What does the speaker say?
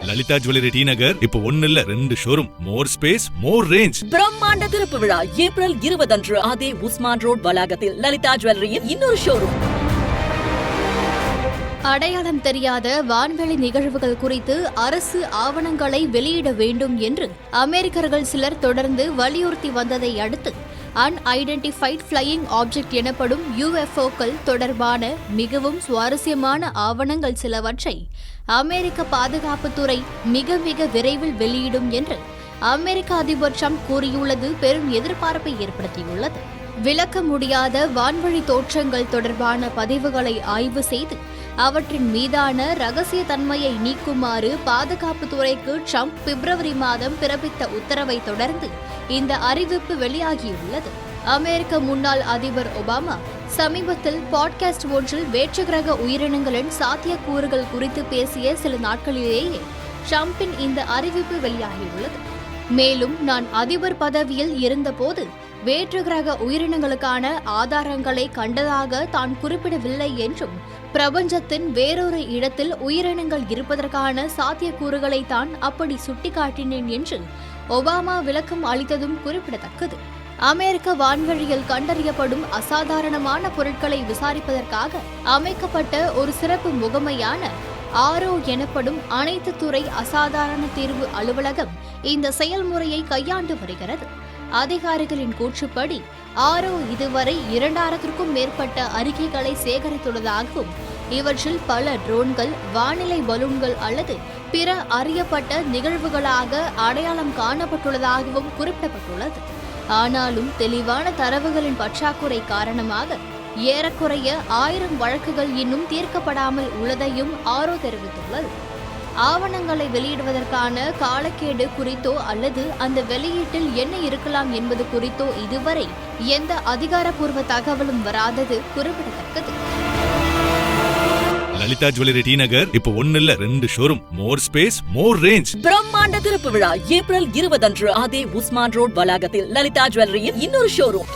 Lalitha jewellery T நகர் இப்போ 1 இல்ல 2 showroom. மோர் space, மோர் range. பிரம்மாண்ட திறப்பு விழா ஏப்ரல் 20 அன்று அதே உஸ்மான் ரோட் வளாகத்தில் லலிதா ஜுவல்லரியின் இன்னொரு ஷோரூம். அடையாளம் தெரியாத வான்வெளி நிகழ்வுகள் குறித்து அரசு ஆவணங்களை வெளியிட வேண்டும் என்று அமெரிக்கர்கள் சிலர் தொடர்ந்து வலியுறுத்தி வந்ததை அடுத்து அன்ஐடென்டிஃபைட் ஃப்ளையிங் ஆப்ஜெக்ட் எனப்படும் UFOக்கள் தொடர்பான மிகவும் சுவாரஸ்யமான ஆவணங்கள் சிலவற்றை அமெரிக்க பாதுகாப்புத்துறை மிக விரைவில் வெளியிடும் என்று அமெரிக்க அதிபர் ட்ரம்ப் கூறியுள்ளது பெரும் எதிர்பார்ப்பை ஏற்படுத்தியுள்ளது. விளக்க முடியாத வான்வழி தோற்றங்கள் தொடர்பான பதிவுகளை ஆய்வு செய்து அவற்றின் மீதான ரகசிய தன்மையை நீக்குமாறு பாதுகாப்புத்துறைக்கு ட்ரம்ப் பிப்ரவரி மாதம் பிறப்பித்த உத்தரவை தொடர்ந்து இந்த அறிவிப்பு வெளியாகியுள்ளது. அமெரிக்க முன்னாள் அதிபர் ஒபாமா சமீபத்தில் பாட்காஸ்ட் ஒன்றில் வேற்றுக்கிரக உயிரினங்களின் சாத்தியக்கூறுகள் குறித்து பேசிய சில நாட்களிலேயே ட்ரம்பின் இந்த அறிவிப்பு வெளியாகியுள்ளது. மேலும் நான் அதிபர் பதவியில் இருந்தபோது வேற்றுக்கிரக உயிரினங்களுக்கான ஆதாரங்களை கண்டதாக தான் குறிப்பிடவில்லை என்றும் பிரபஞ்சத்தின் வேறொரு இடத்தில் உயிரினங்கள் இருப்பதற்கான சாத்தியக்கூறுகளை தான் அப்படி சுட்டிக்காட்டினேன் என்று ஒபாமா விளக்கம் அளித்ததும் குறிப்பிடத்தக்கது. அமெரிக்க வான்வழியில் கண்டறியப்படும் அசாதாரணமான பொருட்களை விசாரிப்பதற்காக அமைக்கப்பட்ட ஒரு சிறப்பு முகமையான ஆரோ எனப்படும் அனைத்து துறை அசாதாரண தீர்வு அலுவலகம் இந்த செயல்முறையை கையாண்டு வருகிறது. அதிகாரிகளின் கூற்றுப்படி ஆரோ இதுவரை 2000க்கும் மேற்பட்ட அறிக்கைகளை சேகரித்துள்ளதாகவும் இவற்றில் பல ட்ரோன்கள், வானிலை பலூன்கள் அல்லது பிற அறியப்பட்ட நிகழ்வுகளாக அடையாளம் காணப்பட்டுள்ளதாகவும் குறிப்பிடப்பட்டுள்ளது. ஆனாலும் தெளிவான தரவுகளின் பற்றாக்குறை காரணமாக ஏறக்குறைய 1000 வழக்குகள் இன்னும் தீர்க்கப்படாமல் உள்ளதையும் ஆரோ தெரிவித்துள்ளது. ஆவணங்களை வெளியிடுவதற்கான காலக்கெடு குறித்தோ அல்லது அந்த வெளியீட்டில் என்ன இருக்கலாம் என்பது குறித்தோ இதுவரை எந்த அதிகாரப்பூர்வ தகவலும் வராதது குறிப்பிடத்தக்கது. லலிதா ஜுவல்லரி டி நகர் இப்போ 1 இல்ல 2 ஷோரூம். மோர் ஸ்பேஸ், மோர் ரேஞ்ச். பிரம்மாண்ட திறப்பு விழா ஏப்ரல் 20 அன்று அதே உஸ்மான் ரோட் வளாகத்தில் லலிதா ஜுவல்லரியின் இன்னொரு ஷோரூம்.